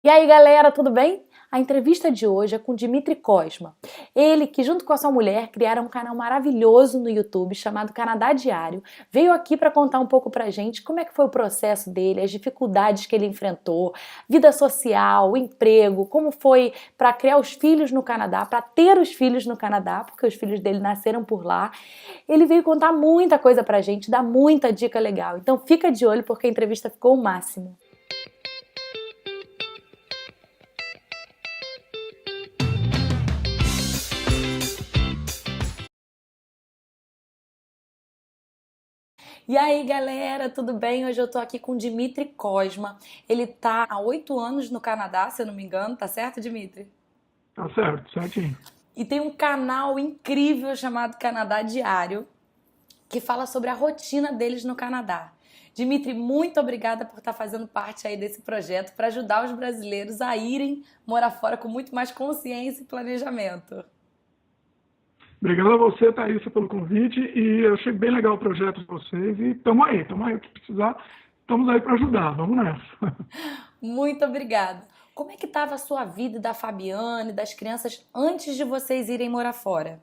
E aí, galera, tudo bem? A entrevista de hoje é com Dmitry Cosma. Ele, que junto com a sua mulher criaram um canal maravilhoso no YouTube chamado Canadá Diário, veio aqui para contar um pouco pra gente como é que foi o processo dele, as dificuldades que ele enfrentou, vida social, emprego, como foi para criar os filhos no Canadá, para ter os filhos no Canadá, porque os filhos dele nasceram por lá. Ele veio contar muita coisa pra gente, dar muita dica legal. Então fica de olho porque a entrevista ficou o máximo. E aí, galera, tudo bem? Hoje eu tô aqui com o Dmitry Cosma. Ele tá há 8 anos no Canadá, se eu não me engano, tá certo, Dmitry? Tá certo, certinho. E tem um canal incrível chamado Canadá Diário, que fala sobre a rotina deles no Canadá. Dmitry, muito obrigada por estar fazendo parte aí desse projeto para ajudar os brasileiros a irem morar fora com muito mais consciência e planejamento. Obrigado a você, Thaísa, pelo convite e eu achei bem legal o projeto de vocês e estamos aí, o que precisar, estamos aí para ajudar, vamos nessa. Muito obrigada. Como é que estava a sua vida e da Fabiane, das crianças, antes de vocês irem morar fora?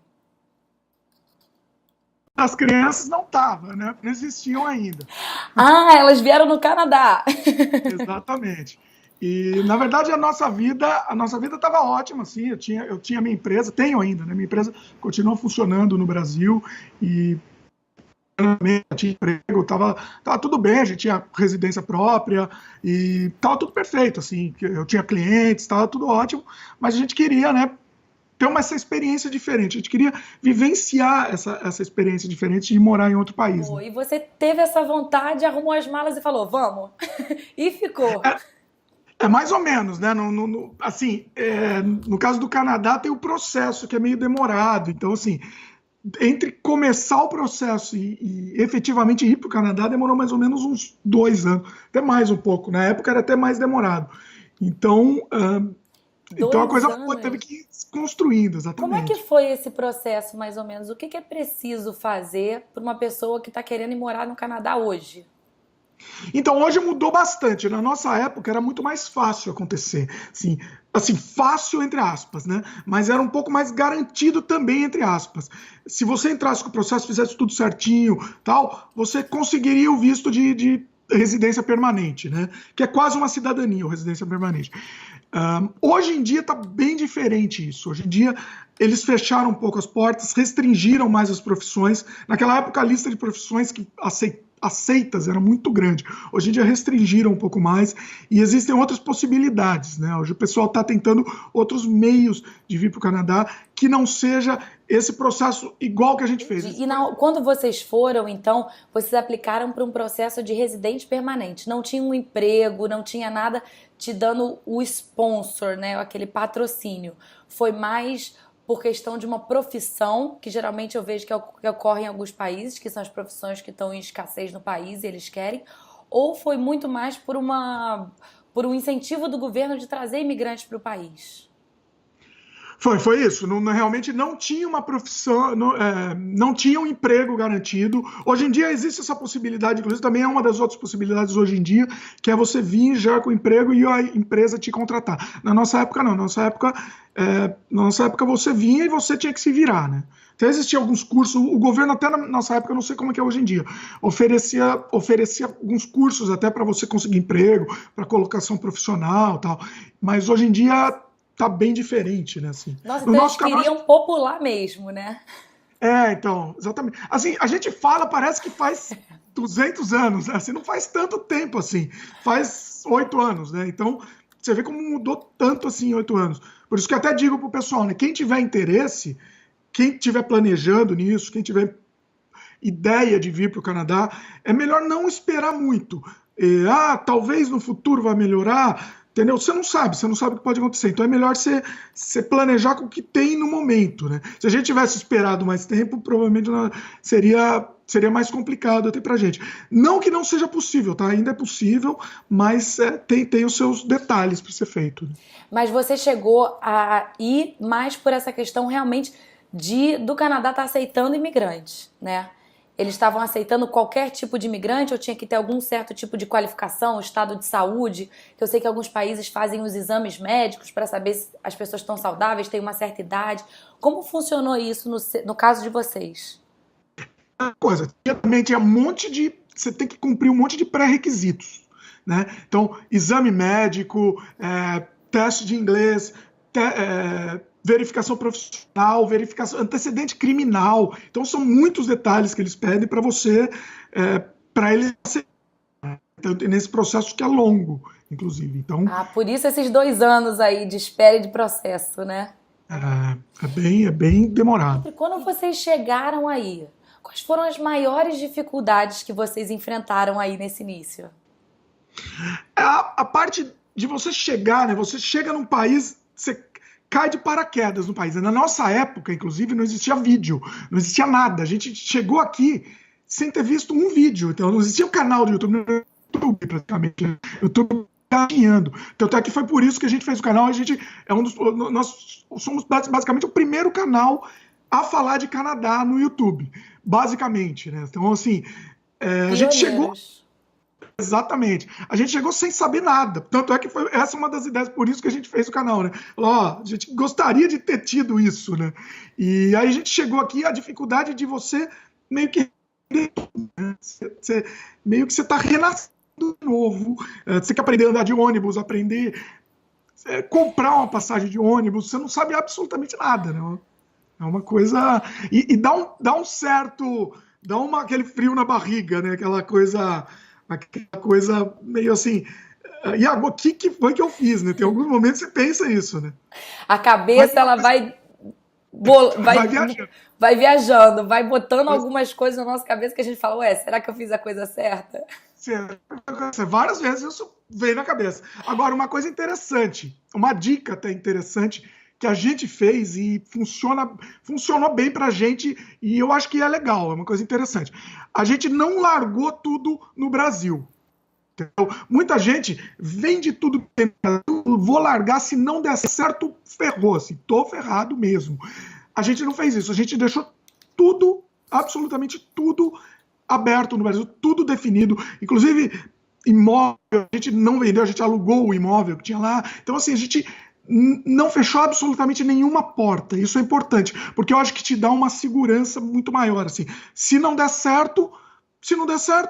As crianças não estavam, né? Não existiam ainda. Ah, elas vieram no Canadá. Exatamente. E, na verdade, a nossa vida estava ótima, assim, eu tinha minha empresa, tenho ainda, né? Minha empresa continua funcionando no Brasil e tinha emprego, tava tudo bem, a gente tinha residência própria e tava tudo perfeito, assim, eu tinha clientes, tava tudo ótimo, mas a gente queria, né, ter essa experiência diferente, a gente queria vivenciar essa experiência diferente de morar em outro país, Pô, né? e você teve essa vontade, arrumou as malas e falou, vamos. E ficou. É mais ou menos, né? Assim, no caso do Canadá tem o processo que é meio demorado, então assim, entre começar o processo e efetivamente ir para o Canadá demorou mais ou menos uns 2 anos, até mais um pouco. Na época era até mais demorado. Então, então a Dois coisa teve anos. que ir se construindo, Como é que exatamente. foi esse processo, mais ou menos? O que é preciso fazer para uma pessoa que está querendo ir morar no Canadá hoje? Então hoje mudou bastante. Na nossa época era muito mais fácil acontecer, assim fácil entre aspas, né? Mas era um pouco mais garantido também entre aspas. Se você entrasse com o processo, fizesse tudo certinho, tal, você conseguiria o visto de residência permanente, né? Que é quase uma cidadania, o residência permanente. Hoje em dia está bem diferente isso. Hoje em dia eles fecharam um pouco as portas, restringiram mais as profissões. Naquela época a lista de profissões que aceitas era muito grande. Hoje em dia restringiram um pouco mais e existem outras possibilidades, né? Hoje o pessoal está tentando outros meios de vir para o Canadá que não seja esse processo igual que a gente fez. E quando vocês foram, então, vocês aplicaram para um processo de residente permanente. Não tinha um emprego, não tinha nada te dando o sponsor, né? Aquele patrocínio. Foi mais por questão de uma profissão, que geralmente eu vejo que ocorre em alguns países, que são as profissões que estão em escassez no país e eles querem, ou foi muito mais por um incentivo do governo de trazer imigrantes para o país? Foi isso. Realmente não tinha uma profissão, não tinha um emprego garantido. Hoje em dia existe essa possibilidade, inclusive também é uma das outras possibilidades hoje em dia, que é você vir já com emprego e a empresa te contratar. Na nossa época não, na nossa época você vinha e você tinha que se virar, né? Até existiam alguns cursos, o governo até na nossa época, eu não sei como é que é hoje em dia, oferecia alguns cursos até para você conseguir emprego, para colocação profissional, tal. Mas hoje em dia tá bem diferente, né? Assim. Nossa, No então eles nosso canal, queriam popular mesmo, né? então, exatamente. Assim, a gente fala, parece que faz 200 anos, né? Assim, não faz tanto tempo assim, faz 8 anos, né? Então, você vê como mudou tanto assim em 8 anos. Por isso que eu até digo pro pessoal, né? Quem tiver interesse, quem tiver planejando nisso, quem tiver ideia de vir para o Canadá, é melhor não esperar muito. Talvez no futuro vai melhorar, entendeu? Você não sabe o que pode acontecer. Então é melhor você planejar com o que tem no momento, né? Se a gente tivesse esperado mais tempo, provavelmente seria mais complicado até pra gente. Não que não seja possível, tá? Ainda é possível, mas tem os seus detalhes para ser feito. Mas você chegou a ir mais por essa questão realmente do Canadá estar aceitando imigrantes, né? Eles estavam aceitando qualquer tipo de imigrante ou tinha que ter algum certo tipo de qualificação, estado de saúde? Que eu sei que alguns países fazem os exames médicos para saber se as pessoas estão saudáveis, têm uma certa idade. Como funcionou isso no caso de vocês? Coisa, também tinha um monte de... Você tem que cumprir um monte de pré-requisitos, né? Então, exame médico, teste de inglês, verificação profissional, verificação, antecedente criminal. Então, são muitos detalhes que eles pedem para você, para eles aceitarem. Então, nesse processo que é longo, inclusive. Então, Por isso esses 2 anos aí de espera e de processo, né? é bem demorado. E quando vocês chegaram aí, quais foram as maiores dificuldades que vocês enfrentaram aí nesse início? A parte de você chegar, né? Você chega num país, você cai de paraquedas no país. Na nossa época, inclusive, não existia vídeo, não existia nada. A gente chegou aqui sem ter visto um vídeo. Então, não existia um canal do YouTube, praticamente. Né? YouTube caminhando. Tanto é que foi por isso que a gente fez o canal. A gente nós somos basicamente o primeiro canal a falar de Canadá no YouTube, basicamente, né? Então, assim, a gente chegou... Exatamente. A gente chegou sem saber nada. Tanto é que essa é uma das ideias, por isso que a gente fez o canal, né? A gente gostaria de ter tido isso, né? E aí a gente chegou aqui, a dificuldade de você meio que... Né? Meio que você está renascendo de novo. Você quer aprender a andar de ônibus, aprender... comprar uma passagem de ônibus, você não sabe absolutamente nada, né? É uma coisa... E dá um certo... aquele frio na barriga, né? Aquela coisa meio assim... E agora, o que foi que eu fiz, né? Tem alguns momentos que você pensa isso, né? A cabeça, ela vai viajando, vai botando algumas coisas na nossa cabeça que a gente fala, ué, será que eu fiz a coisa certa? Várias vezes isso veio na cabeça. Agora, uma coisa interessante, uma dica até interessante, que a gente fez e funcionou bem pra gente, e eu acho que é legal, é uma coisa interessante. A gente não largou tudo no Brasil. Então, muita gente vende tudo, vou largar, se não der certo, ferrou, assim, tô ferrado mesmo. A gente não fez isso, a gente deixou tudo, absolutamente tudo aberto no Brasil, tudo definido, inclusive imóvel, a gente não vendeu, a gente alugou o imóvel que tinha lá. Então, assim, a gente não fechou absolutamente nenhuma porta. Isso é importante, porque eu acho que te dá uma segurança muito maior. Assim, se não der certo,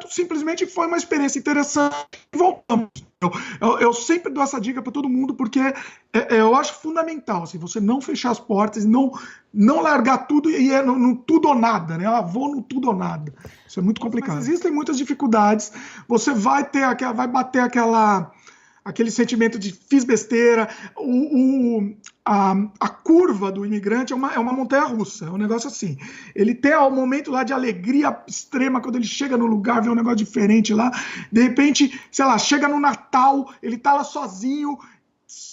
simplesmente foi uma experiência interessante e voltamos. Eu sempre dou essa dica para todo mundo, porque eu acho fundamental, assim, você não fechar as portas, não largar tudo e no tudo ou nada, né? Vou no tudo ou nada. Isso é muito complicado. Mas existem muitas dificuldades, você vai bater aquele sentimento de fiz besteira, a curva do imigrante é uma montanha-russa, é um negócio assim. Ele tem um momento lá de alegria extrema, quando ele chega no lugar, vê um negócio diferente lá, de repente, sei lá, chega no Natal, ele tá lá sozinho,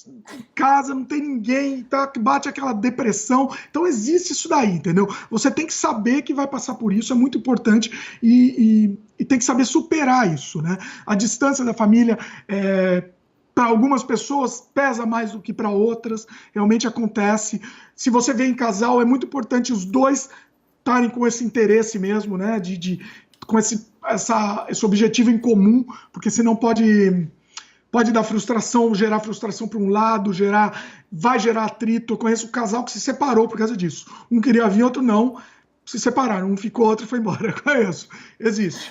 em casa, não tem ninguém, bate aquela depressão. Então existe isso daí, entendeu? Você tem que saber que vai passar por isso, é muito importante, e tem que saber superar isso, né? A distância da família para algumas pessoas pesa mais do que para outras, realmente acontece. Se você vê em casal, é muito importante os dois estarem com esse interesse mesmo, né, com esse objetivo em comum, porque senão pode dar frustração, gerar frustração para um lado, vai gerar atrito. Eu conheço um casal que se separou por causa disso. Um queria vir, outro não, se separaram, um ficou, outro foi embora. Eu conheço, existe.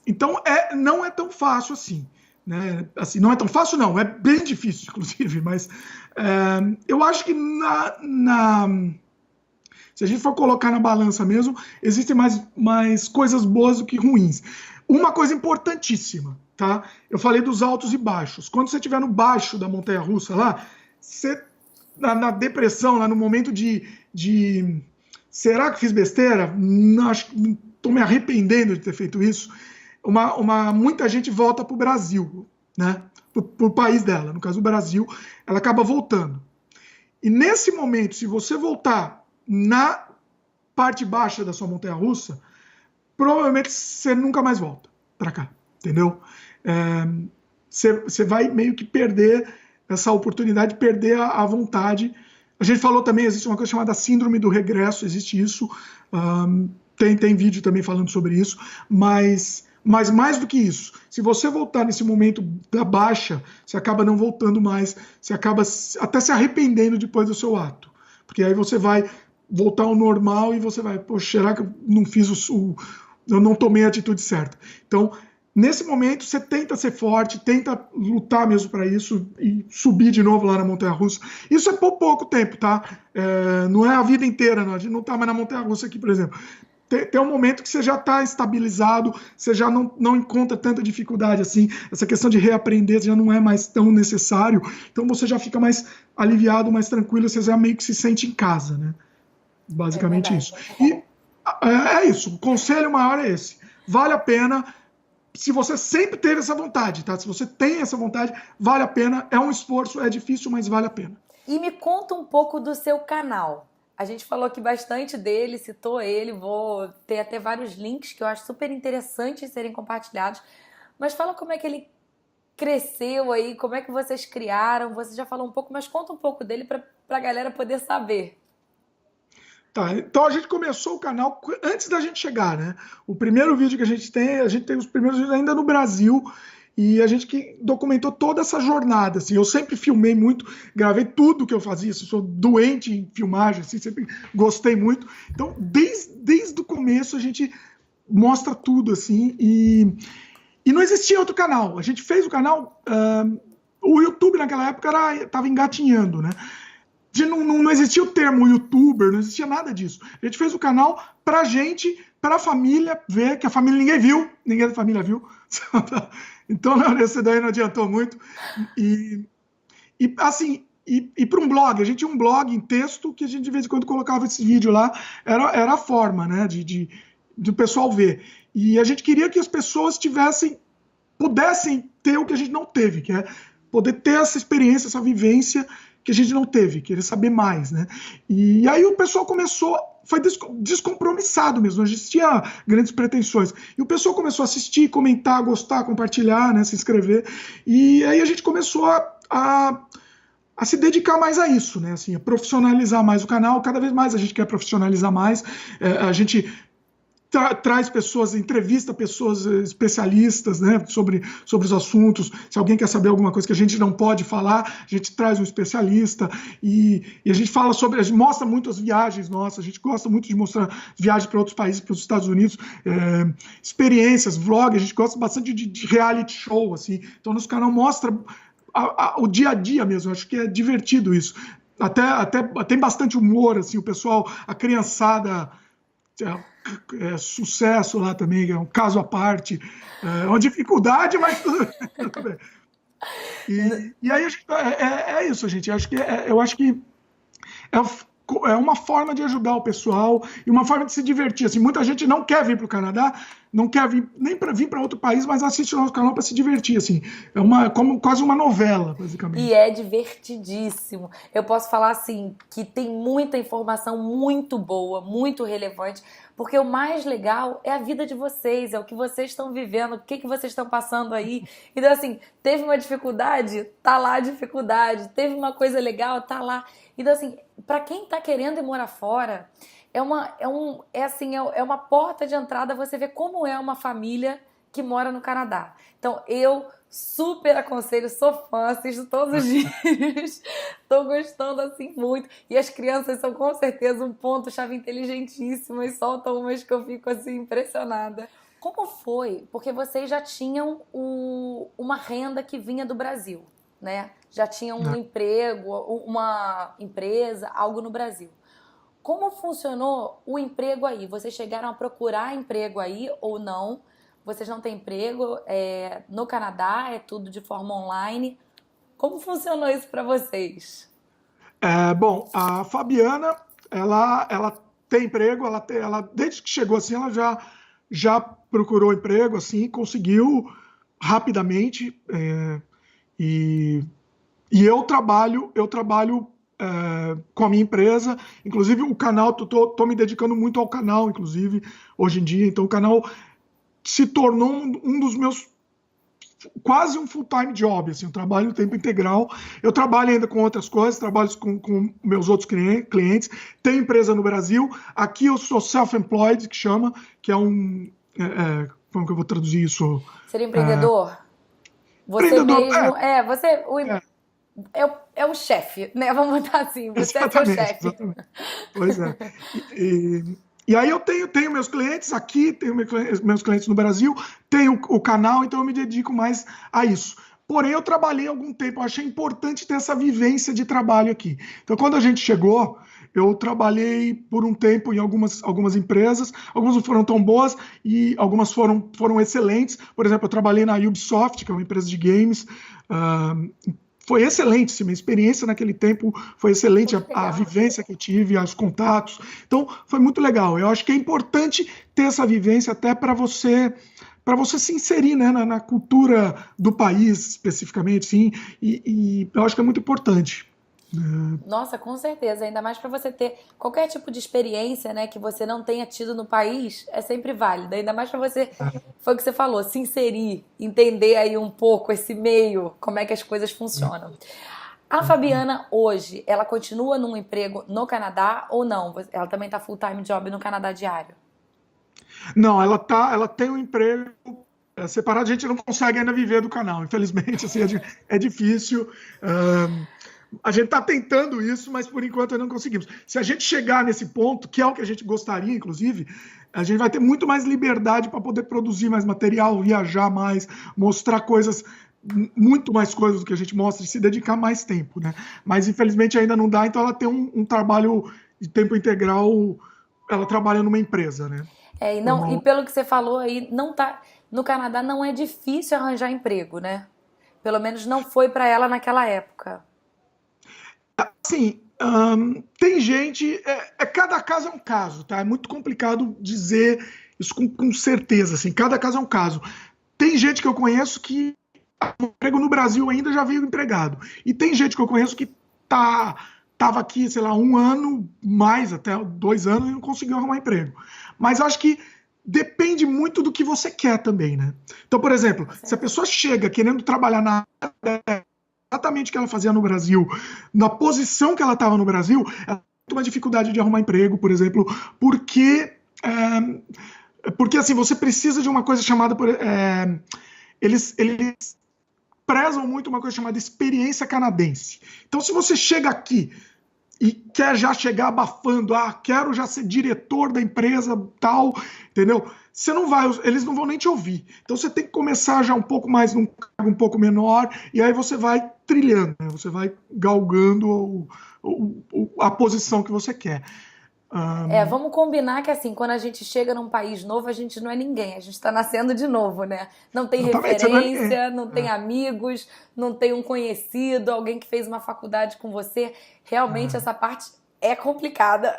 Então, não é tão fácil assim. Né? Assim, não é tão fácil, não, é bem difícil, inclusive, mas eu acho que se a gente for colocar na balança mesmo, existem mais coisas boas do que ruins. Uma coisa importantíssima, tá? Eu falei dos altos e baixos. Quando você estiver no baixo da montanha-russa lá, você, na depressão, lá no momento de será que fiz besteira? Estou me arrependendo de ter feito isso. Muita gente volta para o Brasil, né? Para o país dela, no caso o Brasil, ela acaba voltando. E nesse momento, se você voltar na parte baixa da sua montanha-russa, provavelmente você nunca mais volta para cá, entendeu? Você vai meio que perder essa oportunidade, perder a vontade. A gente falou também, existe uma coisa chamada síndrome do regresso, existe isso. tem vídeo também falando sobre isso, mas mais do que isso, se você voltar nesse momento da baixa, você acaba não voltando mais, você acaba até se arrependendo depois do seu ato, porque aí você vai voltar ao normal e você vai, poxa, será que eu não fiz eu não tomei a atitude certa? Então, nesse momento, você tenta ser forte, tenta lutar mesmo para isso e subir de novo lá na montanha-russa. Isso é por pouco tempo, tá? Não é a vida inteira, não. A gente não tá mais na montanha-russa aqui, por exemplo. Tem um momento que você já está estabilizado, você já não encontra tanta dificuldade assim, essa questão de reaprender já não é mais tão necessário, então você já fica mais aliviado, mais tranquilo, você já meio que se sente em casa, né? Basicamente isso. E é isso, o conselho maior é esse. Vale a pena, se você sempre teve essa vontade, tá? Se você tem essa vontade, vale a pena, é um esforço, é difícil, mas vale a pena. E me conta um pouco do seu canal. A gente falou aqui bastante dele, citou ele, vou ter até vários links que eu acho super interessantes serem compartilhados. Mas fala como é que ele cresceu aí, como é que vocês criaram, você já falou um pouco, mas conta um pouco dele para a galera poder saber. Tá, então a gente começou o canal antes da gente chegar, né? O primeiro vídeo que a gente tem os primeiros vídeos ainda no Brasil, e a gente que documentou toda essa jornada, assim, eu sempre filmei muito, gravei tudo que eu fazia, assim, sou doente em filmagem, assim, sempre gostei muito, então desde o começo a gente mostra tudo, assim, e não existia outro canal, a gente fez o canal, o YouTube naquela época estava engatinhando, né? Não existia o termo youtuber, não existia nada disso. A gente fez o canal pra gente, pra família ver, que a família ninguém da família viu. Então, esse daí não adiantou muito. E para um blog, a gente tinha um blog em texto que a gente de vez em quando colocava esse vídeo lá, era a forma, né, do pessoal ver. E a gente queria que as pessoas pudessem ter o que a gente não teve, que é poder ter essa experiência, essa vivência que a gente não teve, querer saber mais, né? E aí o pessoal foi descompromissado mesmo, não existia grandes pretensões. E o pessoal começou a assistir, comentar, gostar, compartilhar, né, se inscrever. E aí a gente começou a se dedicar mais a isso, né? Assim, a profissionalizar mais o canal. Cada vez mais a gente quer profissionalizar mais. A gente traz pessoas, entrevista pessoas especialistas, né, sobre os assuntos. Se alguém quer saber alguma coisa que a gente não pode falar, a gente traz um especialista e a gente fala sobre, a gente mostra muito as viagens nossas, a gente gosta muito de mostrar viagens para outros países, para os Estados Unidos, experiências, vlog, a gente gosta bastante de reality show, assim. Então nosso canal mostra o dia a dia mesmo, eu acho que é divertido isso. Até tem bastante humor, assim, o pessoal, a criançada... sucesso lá também, é um caso à parte, é uma dificuldade, mas tudo bem. E aí é isso, gente. Eu acho que é uma forma de ajudar o pessoal e uma forma de se divertir. Assim, muita gente não quer vir para o Canadá, não quer vir nem para vir para outro país, mas assiste o nosso canal para se divertir. Assim, como quase uma novela, basicamente. E é divertidíssimo. Eu posso falar assim que tem muita informação muito boa, muito relevante, porque o mais legal é a vida de vocês, é o que vocês estão vivendo, o que vocês estão passando aí. Então, assim, teve uma dificuldade, tá lá a dificuldade. Teve uma coisa legal, tá lá. Então, assim, para quem tá querendo ir morar fora, é uma porta de entrada você ver como é uma família que mora no Canadá. Então, eu super aconselho, sou fã, assisto todos os dias, tô gostando assim muito. E as crianças são com certeza um ponto-chave inteligentíssimo e soltam umas que eu fico assim impressionada. Como foi? Porque vocês já tinham uma renda que vinha do Brasil, né? Já tinham um emprego, uma empresa, algo no Brasil. Como funcionou o emprego aí? Vocês chegaram a procurar emprego aí ou não? Vocês não têm emprego no Canadá, é tudo de forma online. Como funcionou isso para vocês? Bom, a Fabiana, ela tem emprego, ela desde que chegou assim, ela já procurou emprego, assim, conseguiu rapidamente. E eu trabalho com a minha empresa, inclusive o canal, tô me dedicando muito ao canal, inclusive, hoje em dia. Então o canal se tornou um dos meus quase um full-time job, assim, eu trabalho no tempo integral. Eu trabalho ainda com outras coisas, trabalho com meus outros clientes, tenho empresa no Brasil. Aqui eu sou self-employed, que chama, que é um... como que eu vou traduzir isso? Ser empreendedor? Você Empreendedor, mesmo, é o chefe, né? Vamos botar assim, você é seu chefe. exatamente. Pois é. E aí eu tenho meus clientes aqui, tenho meus clientes no Brasil, tenho o canal, então eu me dedico mais a isso. Porém, eu trabalhei algum tempo, eu achei importante ter essa vivência de trabalho aqui. Então, quando a gente chegou, eu trabalhei por um tempo em algumas empresas, algumas não foram tão boas e algumas foram excelentes. Por exemplo, eu trabalhei na Ubisoft, que é uma empresa de games. Foi excelente, sim, minha experiência naquele tempo foi excelente, a vivência que eu tive, os contatos. Então, foi muito legal. Eu acho que é importante ter essa vivência até para você se inserir, né, na cultura do país, especificamente, sim, e eu acho que é muito importante. Nossa, com certeza. Ainda mais para você ter qualquer tipo de experiência, né, que você não tenha tido no país, é sempre válida. Ainda mais para você, foi o que você falou, se inserir, entender aí um pouco esse meio, como é que as coisas funcionam. A Fabiana hoje, ela continua num emprego no Canadá ou não? Ela também está full-time job no Canadá diário? Não, ela tem um emprego separado, a gente não consegue ainda viver do canal, infelizmente, assim, é difícil. A gente está tentando isso, mas por enquanto ainda não conseguimos. Se a gente chegar nesse ponto, que é o que a gente gostaria, inclusive, a gente vai ter muito mais liberdade para poder produzir mais material, viajar mais, mostrar coisas, muito mais coisas do que a gente mostra e se dedicar mais tempo, né? Mas infelizmente ainda não dá, então ela tem um trabalho de tempo integral, ela trabalha numa empresa, né? E pelo que você falou aí, no Canadá não é difícil arranjar emprego, né? Pelo menos não foi para ela naquela época. Sim, tem gente, cada caso é um caso, tá? É muito complicado dizer isso com certeza, assim, cada caso é um caso. Tem gente que eu conheço que o emprego no Brasil ainda já veio empregado, e tem gente que eu conheço que estava aqui, sei lá, 1 ano, mais até 2 anos e não conseguiu arrumar emprego. Mas acho que depende muito do que você quer também, né? Então, por exemplo, se a pessoa chega querendo trabalhar na exatamente o que ela fazia no Brasil, na posição que ela estava no Brasil, ela tem uma dificuldade de arrumar emprego, por exemplo, porque assim, você precisa de uma coisa chamada... eles prezam muito uma coisa chamada experiência canadense. Então, se você chega aqui e quer já chegar abafando, quero já ser diretor da empresa, tal, entendeu? Você não vai, eles não vão nem te ouvir. Então você tem que começar já um pouco mais num cargo um pouco menor, e aí você vai trilhando, né? Você vai galgando a posição que você quer. Vamos combinar que assim, quando a gente chega num país novo, a gente não é ninguém, a gente está nascendo de novo, né? Não tem referência, não tem amigos, não tem um conhecido, alguém que fez uma faculdade com você. Realmente essa parte é complicada.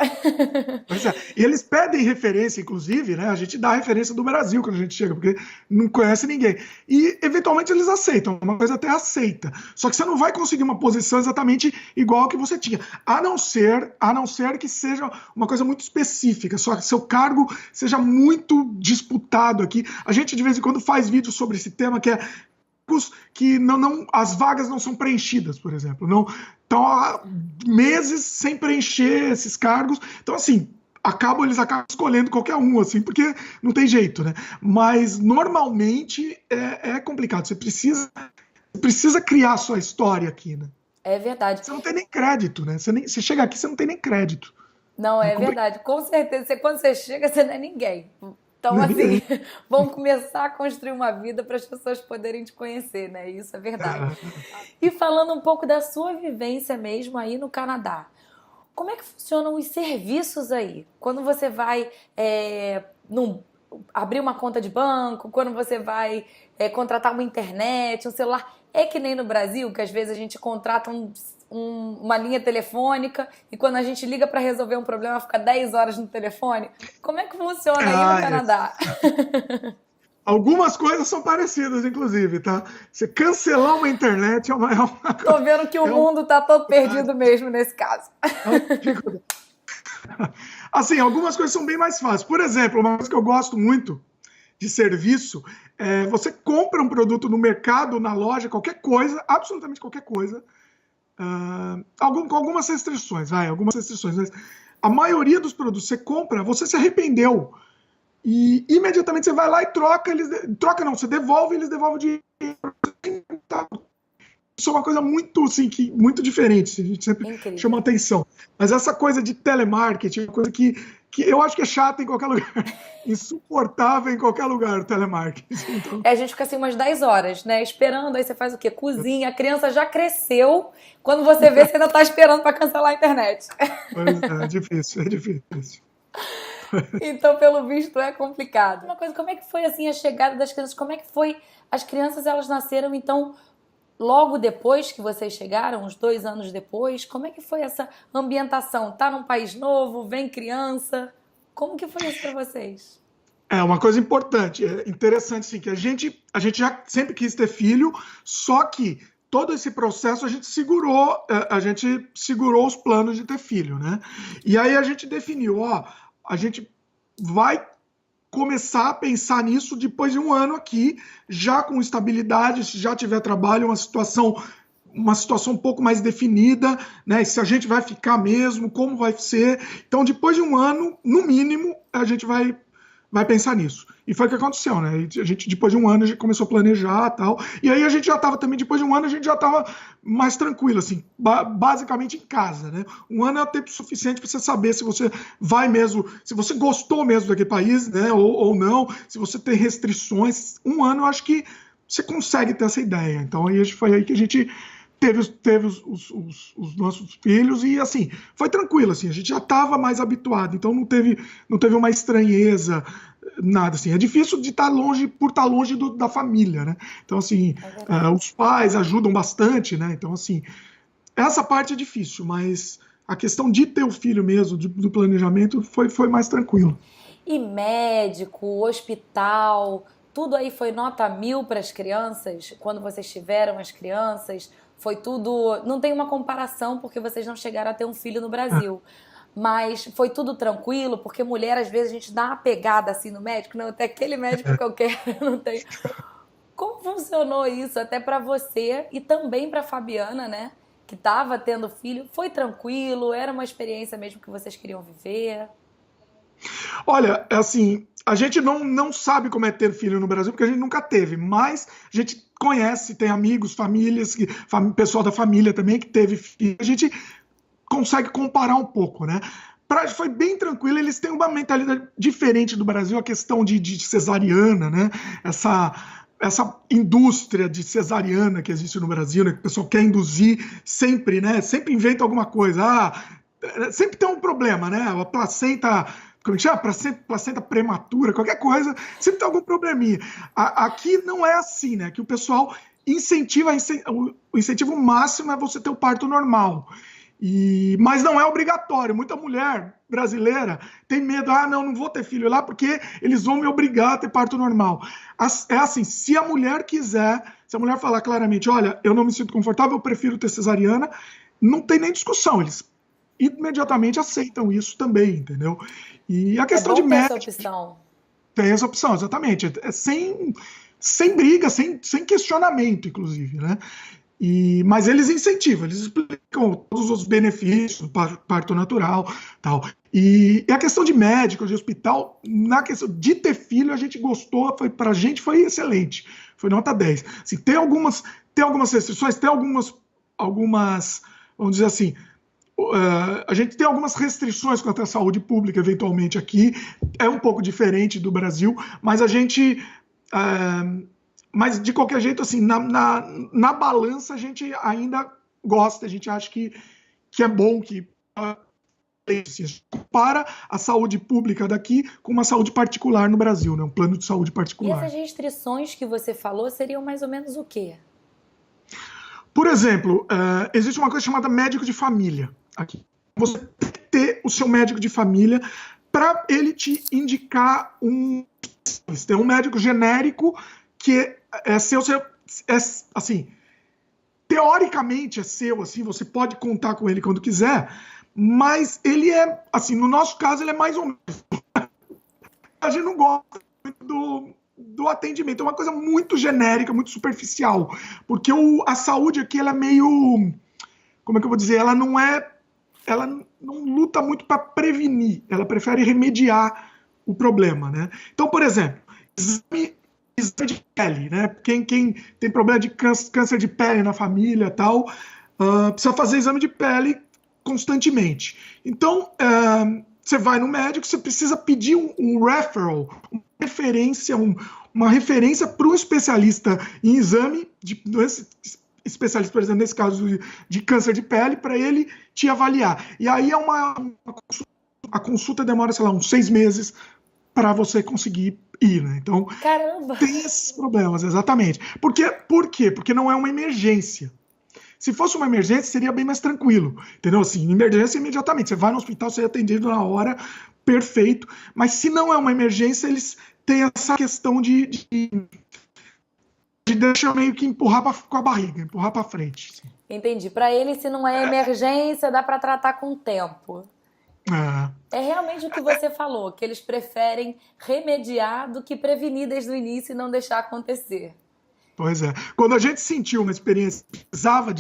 Pois é. E eles pedem referência, inclusive, né? A gente dá a referência do Brasil quando a gente chega, porque não conhece ninguém. E, eventualmente, eles aceitam, uma coisa até aceita. Só que você não vai conseguir uma posição exatamente igual que você tinha. A não ser que seja uma coisa muito específica, só que seu cargo seja muito disputado aqui. A gente, de vez em quando, faz vídeos sobre esse tema, que é que as vagas não são preenchidas, por exemplo. Não, estão há meses sem preencher esses cargos. Então, assim, eles acabam escolhendo qualquer um, assim, porque não tem jeito, né? Mas, normalmente, é complicado. Você precisa criar a sua história aqui, né? É verdade. Você não tem nem crédito, né? Você chega aqui, você não tem nem crédito. Não, é verdade. Com certeza, quando você chega, você não é ninguém. Então, assim, vamos começar a construir uma vida para as pessoas poderem te conhecer, né? Isso é verdade. E falando um pouco da sua vivência mesmo aí no Canadá, como é que funcionam os serviços aí? Quando você vai abrir uma conta de banco, quando você vai contratar uma internet, um celular, é que nem no Brasil, que às vezes a gente contrata uma linha telefônica e quando a gente liga para resolver um problema fica 10 horas no telefone. Como é que funciona aí no Canadá? Algumas coisas são parecidas, inclusive, tá? Você cancelar uma internet é uma Tô vendo que o mundo tá todo perdido mesmo nesse caso. Assim, algumas coisas são bem mais fáceis. Por exemplo, uma coisa que eu gosto muito, de serviço, você compra um produto no mercado, na loja, qualquer coisa, absolutamente qualquer coisa, com algumas restrições, mas a maioria dos produtos que você compra, você se arrependeu. E imediatamente você vai lá e troca, você devolve, eles devolvem o dinheiro. Isso é uma coisa muito, assim, muito diferente, a gente sempre chama atenção. Mas essa coisa de telemarketing é uma coisa que eu acho que é chata em qualquer lugar, insuportável em qualquer lugar, o telemarketing. Então... A gente fica assim umas 10 horas, né, esperando, aí você faz o quê? Cozinha, a criança já cresceu, quando você vê, você ainda está esperando para cancelar a internet. Pois é difícil, é difícil. Então, pelo visto, é complicado. Uma coisa, como é que foi assim a chegada das crianças? Como é que foi? As crianças, elas nasceram, então, logo depois que vocês chegaram, uns 2 anos depois, como é que foi essa ambientação? Tá num país novo, vem criança, como que foi isso para vocês? É uma coisa importante, é interessante, sim, que a gente já sempre quis ter filho, só que todo esse processo a gente segurou os planos de ter filho, né? E aí a gente definiu, a gente vai começar a pensar nisso depois de 1 ano aqui, já com estabilidade, se já tiver trabalho, uma situação um pouco mais definida, né? Se a gente vai ficar mesmo, como vai ser. Então, depois de 1 ano, no mínimo, a gente vai pensar nisso. E foi o que aconteceu, né? A gente, depois de 1 ano, a gente começou a planejar e tal. E aí a gente já estava também, depois de 1 ano, a gente já estava mais tranquilo, assim, basicamente em casa, né? 1 ano é o tempo suficiente para você saber se você vai mesmo, se você gostou mesmo daquele país, né? Ou não, se você tem restrições. 1 ano, eu acho que você consegue ter essa ideia. Então, aí foi aí que a gente teve os nossos filhos e, assim, foi tranquilo, assim, a gente já estava mais habituado, então não teve uma estranheza, nada, assim. É difícil de estar longe, por estar longe da família, né? Então, assim, os pais ajudam bastante, né? Então, assim, essa parte é difícil, mas a questão de ter o filho mesmo, do planejamento, foi mais tranquilo. E médico, hospital, tudo aí foi nota 1000 para as crianças? Quando vocês tiveram as crianças, foi tudo... Não tem uma comparação porque vocês não chegaram a ter um filho no Brasil. Mas foi tudo tranquilo? Porque mulher, às vezes, a gente dá uma pegada assim no médico. Não, até aquele médico que eu quero, não tem. Como funcionou isso até para você e também para Fabiana, né? Que estava tendo filho. Foi tranquilo? Era uma experiência mesmo que vocês queriam viver? Olha, assim, a gente não sabe como é ter filho no Brasil, porque a gente nunca teve, mas a gente conhece, tem amigos, famílias, pessoal da família também que teve filho, a gente consegue comparar um pouco, né? Foi bem tranquilo, eles têm uma mentalidade diferente do Brasil, a questão de cesariana, né? Essa indústria de cesariana que existe no Brasil, né? Que o pessoal quer induzir sempre, né? Sempre inventa alguma coisa. Sempre tem um problema, né? A placenta... Como chama? Placenta prematura, qualquer coisa, sempre tem algum probleminha. Aqui não é assim, né? Que o pessoal o incentivo máximo é você ter o parto normal. Mas não é obrigatório. Muita mulher brasileira tem medo, não vou ter filho lá porque eles vão me obrigar a ter parto normal. É assim, se a mulher quiser, se a mulher falar claramente, olha, eu não me sinto confortável, eu prefiro ter cesariana, não tem nem discussão, eles imediatamente aceitam isso também, entendeu? E a questão de médico... Essa opção. Tem essa opção, exatamente. Sem briga, sem questionamento, inclusive, né? Mas eles incentivam, eles explicam todos os benefícios do parto natural, tal. E a questão de médico, de hospital, na questão de ter filho, a gente gostou, pra gente foi excelente, foi nota 10. Assim, tem algumas restrições, tem algumas, vamos dizer assim, a gente tem algumas restrições quanto à saúde pública, eventualmente, aqui. É um pouco diferente do Brasil, mas a gente... mas, de qualquer jeito, assim, na balança, a gente ainda gosta, a gente acha que é bom que... Assim, a gente compara a saúde pública daqui com uma saúde particular no Brasil, né? Um plano de saúde particular. E essas restrições que você falou seriam mais ou menos o quê? Por exemplo, existe uma coisa chamada médico de família aqui. Você tem que ter o seu médico de família para ele te indicar tem um médico genérico que é seu, assim, teoricamente é seu, assim, você pode contar com ele quando quiser, mas ele assim, no nosso caso, ele é mais ou menos. A gente não gosta muito do atendimento. É uma coisa muito genérica, muito superficial, porque a saúde aqui ela é meio, como é que eu vou dizer, ela não luta muito para prevenir, ela prefere remediar o problema, né? Então, por exemplo, exame de pele, né? Quem tem problema de câncer de pele na família e tal, precisa fazer exame de pele constantemente. Então, você vai no médico, você precisa pedir um referral, uma referência para um especialista em exame de doença, especialista, por exemplo, nesse caso de câncer de pele, para ele te avaliar. E aí a consulta demora, sei lá, uns 6 meses para você conseguir ir, né? Então, Caramba! tem esses problemas, exatamente. Por quê? Porque não é uma emergência. Se fosse uma emergência, seria bem mais tranquilo, entendeu? Assim, emergência imediatamente. Você vai no hospital, você é atendido na hora, perfeito. Mas se não é uma emergência, eles têm essa questão de deixar meio que empurrar com a barriga, empurrar para frente. Assim. Entendi. Para ele, se não é emergência, dá para tratar com o tempo. É realmente o que você falou, que eles preferem remediar do que prevenir desde o início e não deixar acontecer. Pois é. Quando a gente sentiu uma experiência que precisava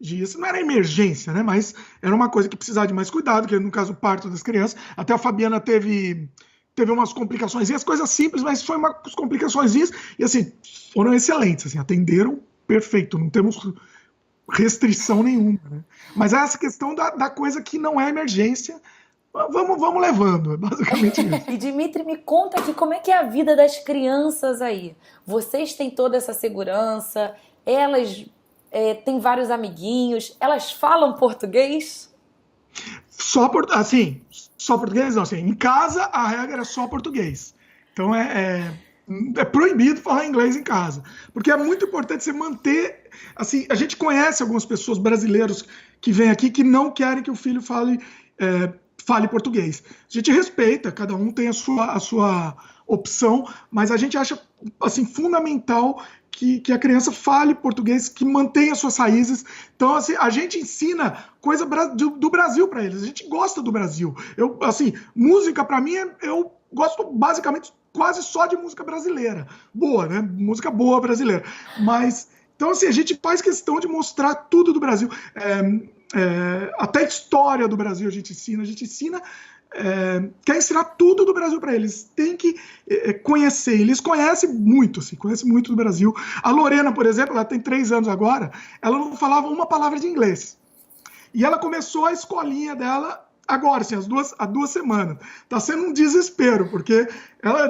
isso não era emergência, né? Mas era uma coisa que precisava de mais cuidado, que no caso o parto das crianças. Até a Fabiana teve umas complicações, coisas simples, mas foi umas complicações e assim, foram excelentes, assim, atenderam perfeito, não temos restrição nenhuma, né? Mas é essa questão da coisa que não é emergência, vamos levando, é basicamente isso. E Dimitri, me conta aqui como é que é a vida das crianças aí. Vocês têm toda essa segurança, elas têm vários amiguinhos, elas falam português? Só português não, assim, em casa a regra é só português. Então é proibido falar inglês em casa, porque é muito importante você manter, assim, a gente conhece algumas pessoas brasileiros que vêm aqui que não querem que o filho fale português. A gente respeita, cada um tem a sua opção, mas a gente acha assim fundamental que a criança fale português, que mantenha suas raízes. Então, assim, a gente ensina coisa do Brasil para eles. A gente gosta do Brasil. Música para mim, eu gosto basicamente quase só de música brasileira. Boa, né? Música boa brasileira. Mas, então, assim, a gente faz questão de mostrar tudo do Brasil. Até a história do Brasil a gente ensina, quer ensinar tudo do Brasil para eles, tem que conhecer, eles conhecem muito do Brasil. A Lorena, por exemplo, ela tem 3 anos agora, ela não falava uma palavra de inglês, e ela começou a escolinha dela agora, assim, há 2 semanas. Tá sendo um desespero, porque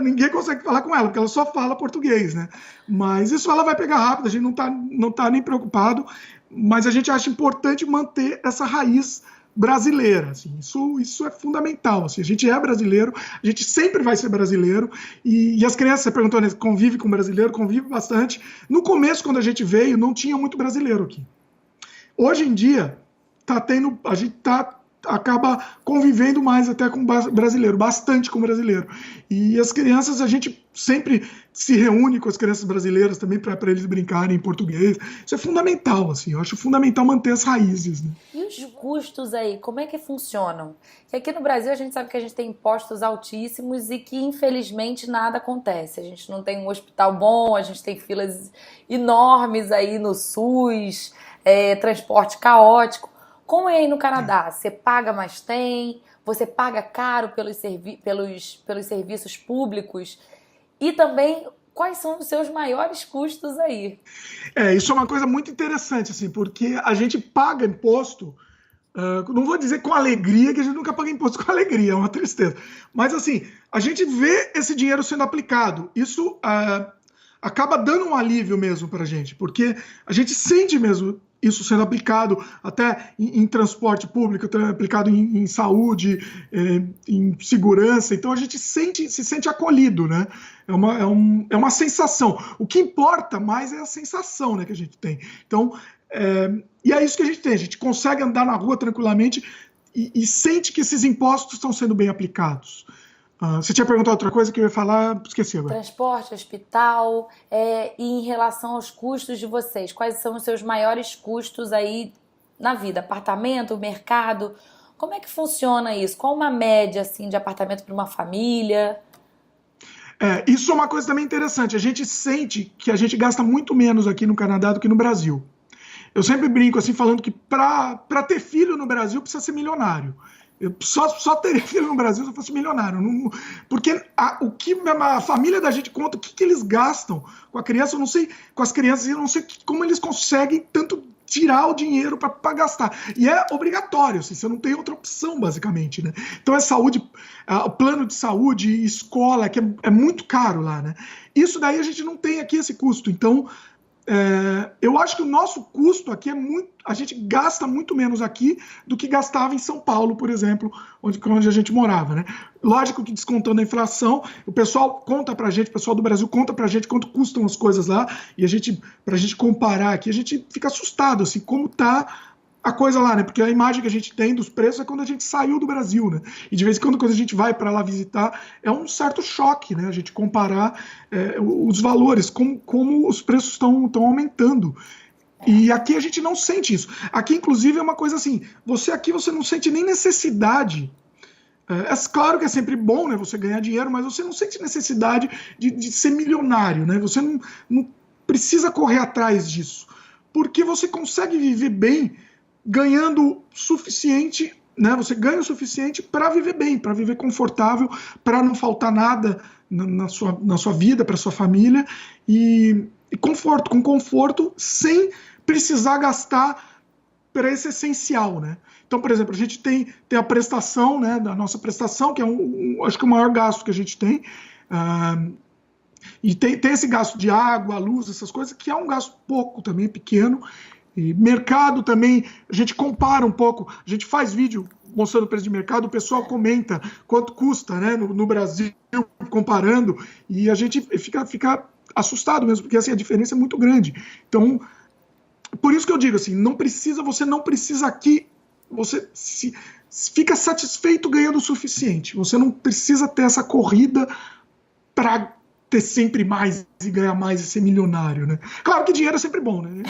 ninguém consegue falar com ela, porque ela só fala português, né? Mas isso ela vai pegar rápido, a gente não tá nem preocupado, mas a gente acha importante manter essa raiz brasileira, assim, isso é fundamental, assim, a gente é brasileiro, a gente sempre vai ser brasileiro, e as crianças, você perguntou, né, convive com brasileiro, convive bastante. No começo, quando a gente veio, não tinha muito brasileiro aqui. Hoje em dia, a gente acaba convivendo mais até com brasileiro, bastante com brasileiro. E as crianças, a gente sempre se reúne com as crianças brasileiras também para eles brincarem em português. Isso é fundamental, assim, eu acho fundamental manter as raízes. Né? E os custos aí, como é que funcionam? Porque aqui no Brasil a gente sabe que a gente tem impostos altíssimos e que infelizmente nada acontece. A gente não tem um hospital bom, a gente tem filas enormes aí no SUS, transporte caótico. Como é aí no Canadá? Você paga, mas tem? Você paga caro pelos serviços públicos? E também, quais são os seus maiores custos aí? Isso é uma coisa muito interessante, assim, porque a gente paga imposto, não vou dizer com alegria, que a gente nunca paga imposto com alegria, é uma tristeza. Mas, assim, a gente vê esse dinheiro sendo aplicado. Isso acaba dando um alívio mesmo para a gente, porque a gente sente mesmo isso sendo aplicado até em transporte público, aplicado em saúde, em segurança. Então a gente se sente acolhido, né? É uma sensação. O que importa mais é a sensação, né, que a gente tem. Então, e é isso que a gente tem. A gente consegue andar na rua tranquilamente e sente que esses impostos estão sendo bem aplicados. Você tinha perguntado outra coisa que eu ia falar, esqueci agora. Transporte, hospital, e em relação aos custos de vocês, quais são os seus maiores custos aí na vida? Apartamento, mercado, como é que funciona isso? Qual uma média assim de apartamento para uma família? Isso é uma coisa também interessante. A gente sente que a gente gasta muito menos aqui no Canadá do que no Brasil. Eu sempre brinco assim, falando que para ter filho no Brasil precisa ser milionário. Eu só teria filho no Brasil se eu fosse milionário. Não, porque o que a família da gente conta, o que eles gastam com a criança, eu não sei, com as crianças, eu não sei como eles conseguem tanto tirar o dinheiro para gastar. E é obrigatório, assim, você não tem outra opção, basicamente, né? Então é saúde, plano de saúde, escola, que é muito caro lá, né? Isso daí a gente não tem aqui esse custo. Então, eu acho que o nosso custo aqui a gente gasta muito menos aqui do que gastava em São Paulo, por exemplo, onde a gente morava, né? Lógico que descontando a inflação, o pessoal conta pra gente, o pessoal do Brasil conta pra gente quanto custam as coisas lá, e pra gente comparar aqui, a gente fica assustado, assim, como tá a coisa lá, né? Porque a imagem que a gente tem dos preços é quando a gente saiu do Brasil, né? E de vez em quando a gente vai para lá visitar, é um certo choque, né? A gente comparar os valores, como os preços estão aumentando. E aqui a gente não sente isso. Aqui, inclusive, é uma coisa assim, você não sente nem necessidade. Claro que é sempre bom, né? Você ganhar dinheiro, mas você não sente necessidade de ser milionário, né? Você não precisa correr atrás disso. Porque você consegue viver bem ganhando o suficiente, né? Você ganha o suficiente para viver bem, para viver confortável, para não faltar nada na sua vida, para sua família, e com conforto, sem precisar gastar para esse essencial, né? Então, por exemplo, a gente tem a prestação, né, da nossa prestação, que é acho que o maior gasto que a gente tem, e tem esse gasto de água, luz, essas coisas, que é um gasto pouco também, pequeno. E mercado também, a gente compara um pouco, a gente faz vídeo mostrando o preço de mercado, o pessoal comenta quanto custa, né, no Brasil, comparando, e a gente fica assustado mesmo, porque assim, a diferença é muito grande. Então, por isso que eu digo assim, você não precisa aqui, você fica satisfeito ganhando o suficiente, você não precisa ter essa corrida para ter sempre mais e ganhar mais e ser milionário, né? Claro que dinheiro é sempre bom, né?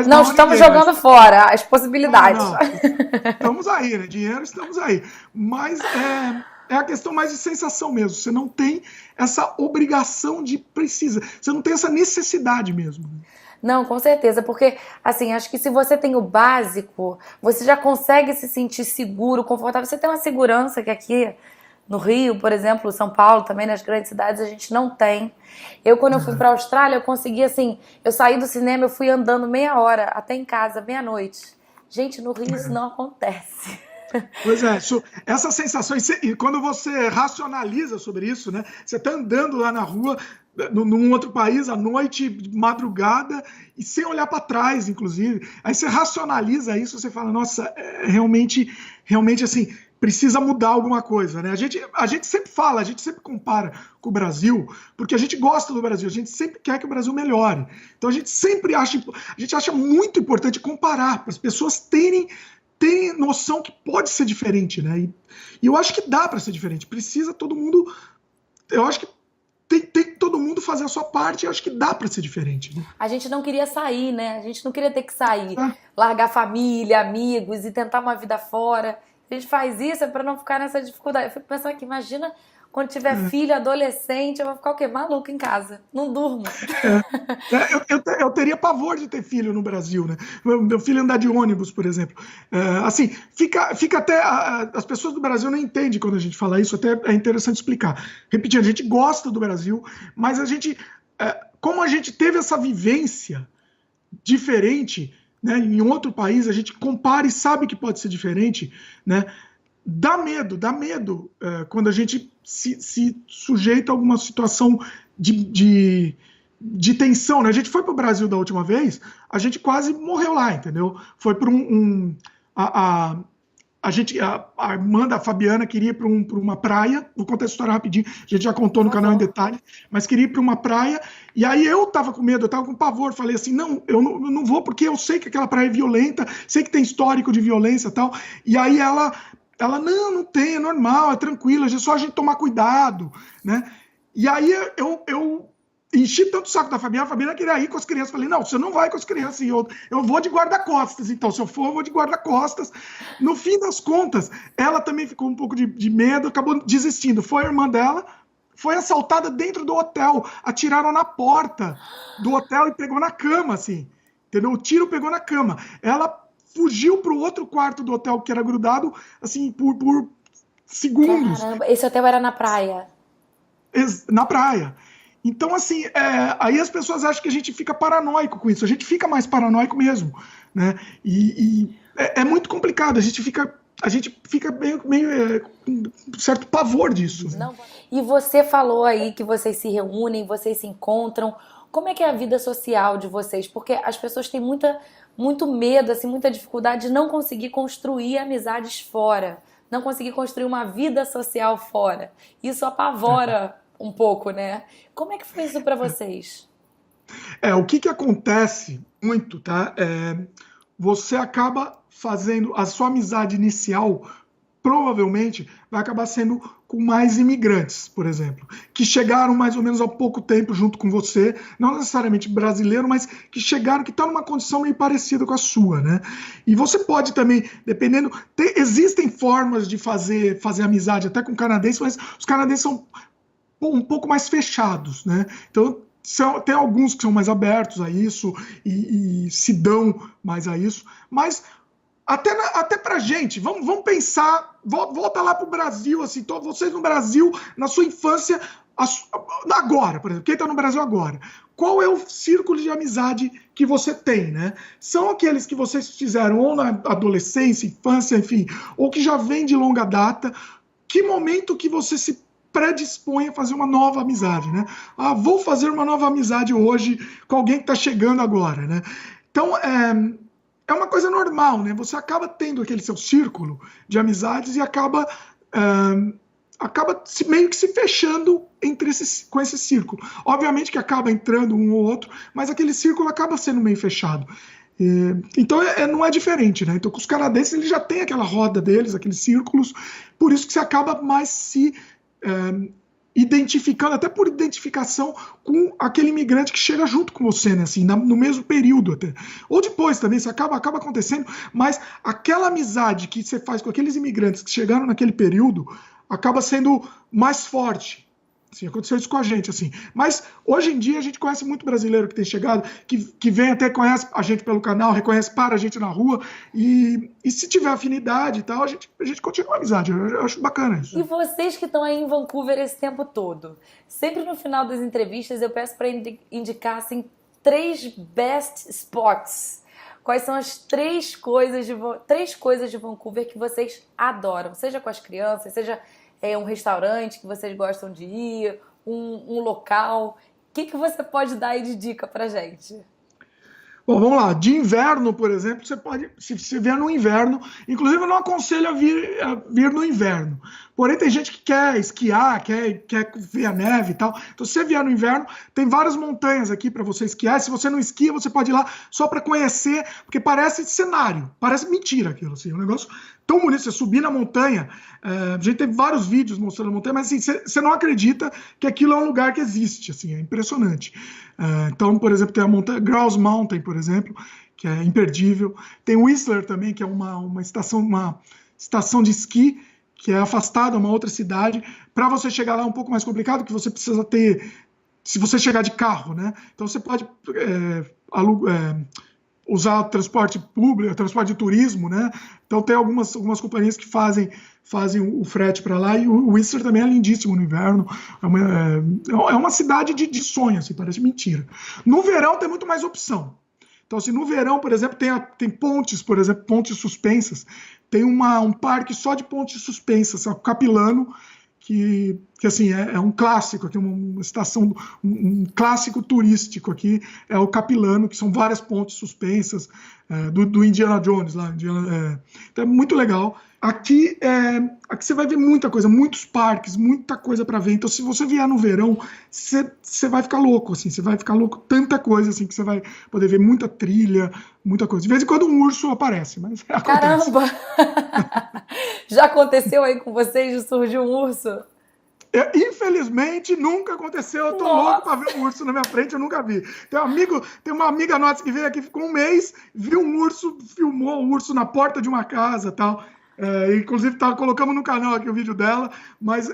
Não estamos jogando fora as possibilidades. Estamos aí, né? Dinheiro, estamos aí. Mas é a questão mais de sensação mesmo. Você não tem essa obrigação de precisa. Você não tem essa necessidade mesmo. Não, com certeza, porque, assim, acho que se você tem o básico, você já consegue se sentir seguro, confortável. Você tem uma segurança que aqui no Rio, por exemplo, São Paulo, também nas grandes cidades, a gente não tem. Quando eu fui para a Austrália, eu consegui, assim, eu saí do cinema, eu fui andando meia hora até em casa, meia-noite. Gente, no Rio isso não acontece. Pois é, essa sensação, e quando você racionaliza sobre isso, né? Você está andando lá na rua, num outro país, à noite, de madrugada, e sem olhar para trás, inclusive. Aí você racionaliza isso, você fala, nossa, realmente assim, precisa mudar alguma coisa, né? A gente sempre fala, a gente sempre compara com o Brasil, porque a gente gosta do Brasil, a gente sempre quer que o Brasil melhore. Então a gente acha muito importante comparar, para as pessoas terem noção que pode ser diferente, né? E eu acho que dá para ser diferente. Precisa todo mundo. Eu acho que tem que todo mundo fazer a sua parte. Eu acho que dá para ser diferente. Né? A gente não queria sair, né? A gente não queria ter que sair, largar família, amigos e tentar uma vida fora. A gente faz isso para não ficar nessa dificuldade. Eu fico pensando aqui, imagina quando tiver filho, adolescente, eu vou ficar o quê? Maluco em casa. Não durmo. Eu teria pavor de ter filho no Brasil, né? Meu filho andar de ônibus, por exemplo. Assim, fica até... As pessoas do Brasil não entendem quando a gente fala isso, até é interessante explicar. Repetindo, a gente gosta do Brasil, mas a gente... Como a gente teve essa vivência diferente, né, em outro país, a gente compara e sabe que pode ser diferente, né? Dá medo quando a gente se sujeita a alguma situação de tensão, né? A gente foi para o Brasil da última vez, a gente quase morreu lá, entendeu? Foi para a irmã da Fabiana queria ir para uma praia, vou contar essa história rapidinho, a gente já contou no canal em detalhe, mas queria ir para uma praia, e aí eu estava com medo, eu estava com pavor, falei assim, não, eu não vou porque eu sei que aquela praia é violenta, sei que tem histórico de violência e tal, e aí ela, não tem, é normal, é tranquilo, é só a gente tomar cuidado, né? E aí eu enchi tanto o saco da Fabiana, a Fabiana queria ir com as crianças, falei, não, você não vai com as crianças, eu vou de guarda-costas, então, se eu for, eu vou de guarda-costas. No fim das contas, ela também ficou um pouco de medo, acabou desistindo, foi a irmã dela, foi assaltada dentro do hotel, atiraram na porta do hotel e pegou na cama, assim, entendeu? O tiro pegou na cama. Ela fugiu para o outro quarto do hotel que era grudado, assim, por segundos. Caramba, esse hotel era na praia. Na praia. Então, assim, aí as pessoas acham que a gente fica paranoico com isso. A gente fica mais paranoico mesmo, né? E é muito complicado. A gente fica meio com um certo pavor disso. Né? Não. E você falou aí que vocês se reúnem, vocês se encontram. Como é que é a vida social de vocês? Porque as pessoas têm muito medo, assim, muita dificuldade de não conseguir construir amizades fora, não conseguir construir uma vida social fora. Isso apavora um pouco, né? Como é que foi isso para vocês? O que acontece muito, tá? Você acaba fazendo a sua amizade inicial, provavelmente vai acabar sendo com mais imigrantes, por exemplo, que chegaram mais ou menos há pouco tempo junto com você, não necessariamente brasileiro, mas que chegaram, que estão numa condição meio parecida com a sua, né? E você pode também, dependendo, existem formas de fazer amizade até com canadenses, mas os canadenses são um pouco mais fechados, né? Então, tem alguns que são mais abertos a isso e se dão mais a isso, mas até pra gente, vamos pensar, volta lá pro Brasil, assim, vocês no Brasil, na sua infância, agora, por exemplo, quem tá no Brasil agora, qual é o círculo de amizade que você tem, né? São aqueles que vocês fizeram ou na adolescência, infância, enfim, ou que já vem de longa data. Que momento que você se predispõe a fazer uma nova amizade, né? Vou fazer uma nova amizade hoje com alguém que está chegando agora, né? Então, é uma coisa normal, né? Você acaba tendo aquele seu círculo de amizades e acaba meio que se fechando com esse círculo. Obviamente que acaba entrando um ou outro, mas aquele círculo acaba sendo meio fechado. Então não é diferente, né? Então, com os canadenses, eles já têm aquela roda deles, aqueles círculos, por isso que você acaba mais se identificando, até por identificação com aquele imigrante que chega junto com você, né? Assim, no mesmo período até. Ou depois também, isso acaba acontecendo, mas aquela amizade que você faz com aqueles imigrantes que chegaram naquele período acaba sendo mais forte. Assim, aconteceu isso com a gente, assim. Mas hoje em dia a gente conhece muito brasileiro que tem chegado, que vem até, conhece a gente pelo canal, reconhece para a gente na rua, e se tiver afinidade e tal, a gente continua a amizade. Eu acho bacana isso. E vocês que estão aí em Vancouver esse tempo todo, sempre no final das entrevistas eu peço para indicar assim, 3 best spots. Quais são as 3 coisas de Vancouver que vocês adoram? Seja com as crianças, seja um restaurante que vocês gostam de ir, um local. O que você pode dar aí de dica pra gente? Bom, vamos lá. De inverno, por exemplo, você pode, se vier no inverno, inclusive eu não aconselho a vir no inverno. Porém, tem gente que quer esquiar, quer ver a neve e tal. Então, se você vier no inverno, tem várias montanhas aqui para você esquiar. Se você não esquia, você pode ir lá só para conhecer, porque parece cenário, parece mentira aquilo, assim, um negócio tão bonito. Você subir na montanha, a gente tem vários vídeos mostrando a montanha, mas assim, você não acredita que aquilo é um lugar que existe, assim, é impressionante. Então, por exemplo, tem a montanha Grouse Mountain, por exemplo, que é imperdível. Tem Whistler também, que é uma estação de esqui, que é afastada, uma outra cidade. Para você chegar lá é um pouco mais complicado, que você precisa ter, se você chegar de carro, né? Então você pode usar transporte público, transporte de turismo, né? Então tem algumas companhias que fazem o frete para lá, e o Whistler também é lindíssimo no inverno. É uma cidade de sonho, assim, parece mentira. No verão tem muito mais opção. Então, assim, no verão, por exemplo, tem pontes, por exemplo, pontes suspensas. Tem um parque só de pontes suspensas, o Capilano, que assim, é um clássico aqui, uma estação, um clássico turístico aqui, é o Capilano, que são várias pontes suspensas, do Indiana Jones lá. Então é muito legal. Aqui você vai ver muita coisa, muitos parques, muita coisa para ver. Então, se você vier no verão, você vai ficar louco, assim, você vai ficar louco, tanta coisa, assim, que você vai poder ver muita trilha, muita coisa. De vez em quando um urso aparece, mas acontece. Caramba! Já aconteceu aí com vocês de surgir um urso? Infelizmente, nunca aconteceu. Eu tô louco para ver um urso na minha frente, eu nunca vi. Tem uma amiga nossa que veio aqui, ficou um mês, viu um urso, filmou um urso na porta de uma casa, tal. Inclusive, colocamos no canal aqui o vídeo dela, mas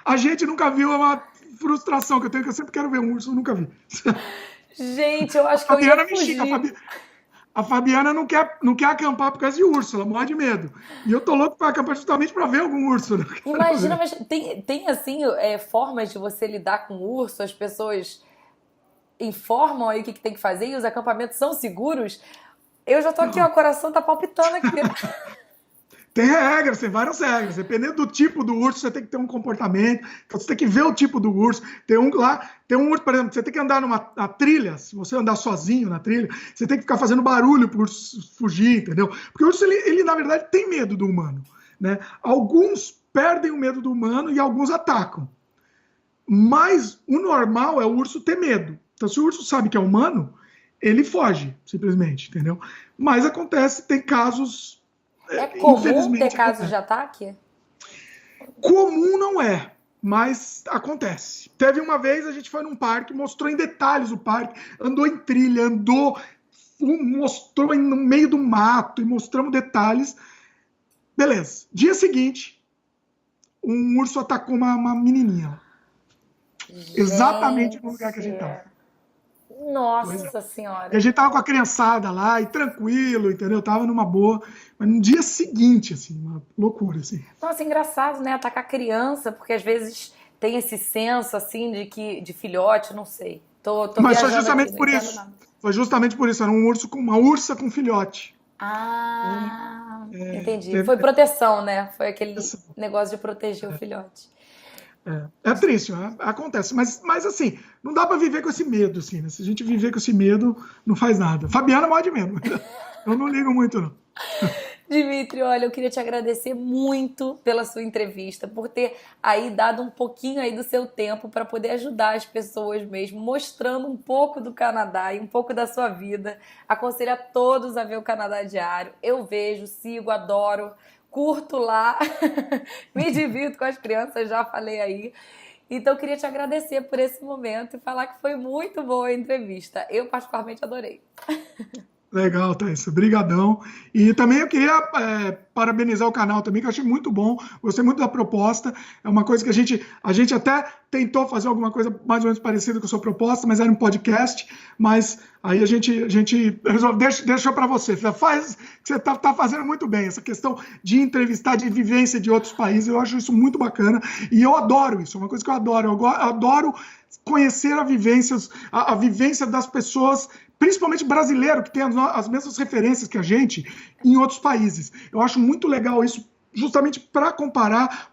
A gente nunca viu, é uma frustração que eu tenho, que eu sempre quero ver um urso, eu nunca vi. Gente, eu acho que eu Fabiana ia me xinga, fugir. a Fabiana não quer acampar por causa de urso, ela morre de medo. E eu tô louco para acampar justamente para ver algum urso, né? Quero Imagina, ver. mas tem assim, formas de você lidar com o urso, as pessoas informam aí o que tem que fazer e os acampamentos são seguros. Eu já tô aqui, ó, o coração tá palpitando aqui. Tem regras, tem várias regras. Dependendo do tipo do urso, você tem que ter um comportamento. Então, você tem que ver o tipo do urso. Tem um urso, por exemplo, você tem que andar numa trilha. Se você andar sozinho na trilha, você tem que ficar fazendo barulho para o urso fugir, entendeu? Porque o urso, ele, na verdade, tem medo do humano, né? Alguns perdem o medo do humano e alguns atacam. Mas o normal é o urso ter medo. Então, se o urso sabe que é humano, ele foge, simplesmente, entendeu? Mas acontece, tem casos, É comum ter infelizmente casos acontece. de ataque? Comum não é, mas acontece. Teve uma vez, a gente foi num parque, mostrou em detalhes o parque, andou em trilha, mostrou no meio do mato e mostramos detalhes. Beleza. Dia seguinte, um urso atacou uma menininha. Exatamente no lugar que a gente Gente, estava. Pois é. nossa E a senhora. gente tava com a criançada lá e tranquilo, entendeu? Tava numa boa. Mas no dia seguinte, assim, uma loucura, assim. Nossa, engraçado, né? Atacar criança, porque às vezes tem esse senso assim de filhote, não sei. Tô Mas foi viajando aqui, justamente não por entendo isso. nada. Foi justamente por isso. Era um urso com uma ursa com filhote. Então, Ah, entendi. teve Foi proteção, né? Foi aquele essa. negócio de proteger o filhote. É triste, né? Acontece. Mas assim, não dá para viver com esse medo, assim, né? Se a gente viver com esse medo, não faz nada. Fabiana morre de medo. Eu não ligo muito, não. Dimitri, olha, eu queria te agradecer muito pela sua entrevista, por ter aí dado um pouquinho aí do seu tempo para poder ajudar as pessoas mesmo, mostrando um pouco do Canadá e um pouco da sua vida. Aconselho a todos a ver o Canadá Diário. Eu vejo, sigo, adoro, curto lá, me divirto com as crianças, já falei aí. Então, eu queria te agradecer por esse momento e falar que foi muito boa a entrevista. Eu, particularmente, adorei. Legal, Thaís. Obrigadão. E também eu queria parabenizar o canal também, que eu achei muito bom. Gostei muito da proposta. É uma coisa que a gente até tentou fazer alguma coisa mais ou menos parecida com a sua proposta, mas era um podcast. Mas aí a gente resolve, deixa para você. Você faz, você tá fazendo muito bem. Essa questão de entrevistar, de vivência de outros países, eu acho isso muito bacana. E eu adoro isso. É uma coisa que eu adoro. Eu adoro conhecer a vivência das pessoas, principalmente brasileiro, que tem as mesmas referências que a gente em outros países. Eu acho muito legal isso, justamente para comparar,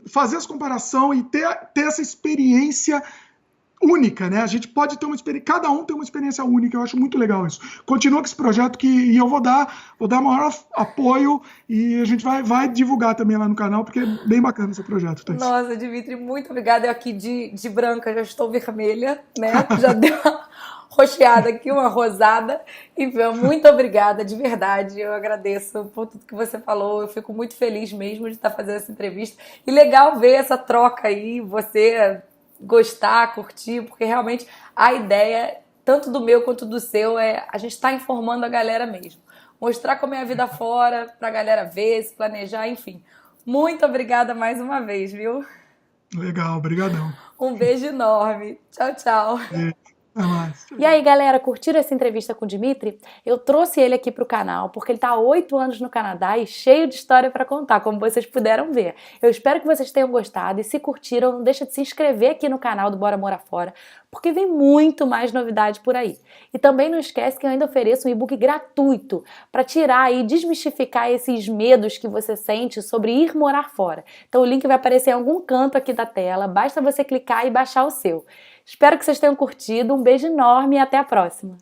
fazer essa comparação e ter essa experiência única, né? A gente pode ter uma experiência, cada um tem uma experiência única, eu acho muito legal isso. Continua com esse projeto e eu vou dar maior apoio e a gente vai divulgar também lá no canal, porque é bem bacana esse projeto, Thais. Nossa, Dimitri, muito obrigada. Eu aqui de branca já estou vermelha, né? Já deu uma roxeada aqui, uma rosada. Enfim, muito obrigada, de verdade. Eu agradeço por tudo que você falou. Eu fico muito feliz mesmo de estar fazendo essa entrevista. E legal ver essa troca aí, você gostar, curtir, porque realmente a ideia, tanto do meu quanto do seu, é a gente estar informando a galera mesmo. Mostrar como é a vida fora, pra galera ver, se planejar, enfim. Muito obrigada mais uma vez, viu? Legal, obrigadão. Um beijo enorme. Tchau, tchau. Até mais. E aí, galera, curtiram essa entrevista com o Dimitri? Eu trouxe ele aqui pro canal porque ele tá há 8 anos no Canadá e cheio de história para contar, como vocês puderam ver. Eu espero que vocês tenham gostado e se curtiram, não deixa de se inscrever aqui no canal do Bora Morar Fora, porque vem muito mais novidade por aí. E também não esquece que eu ainda ofereço um e-book gratuito para tirar e desmistificar esses medos que você sente sobre ir morar fora. Então o link vai aparecer em algum canto aqui da tela, basta você clicar e baixar o seu. Espero que vocês tenham curtido, um beijo enorme e até a próxima!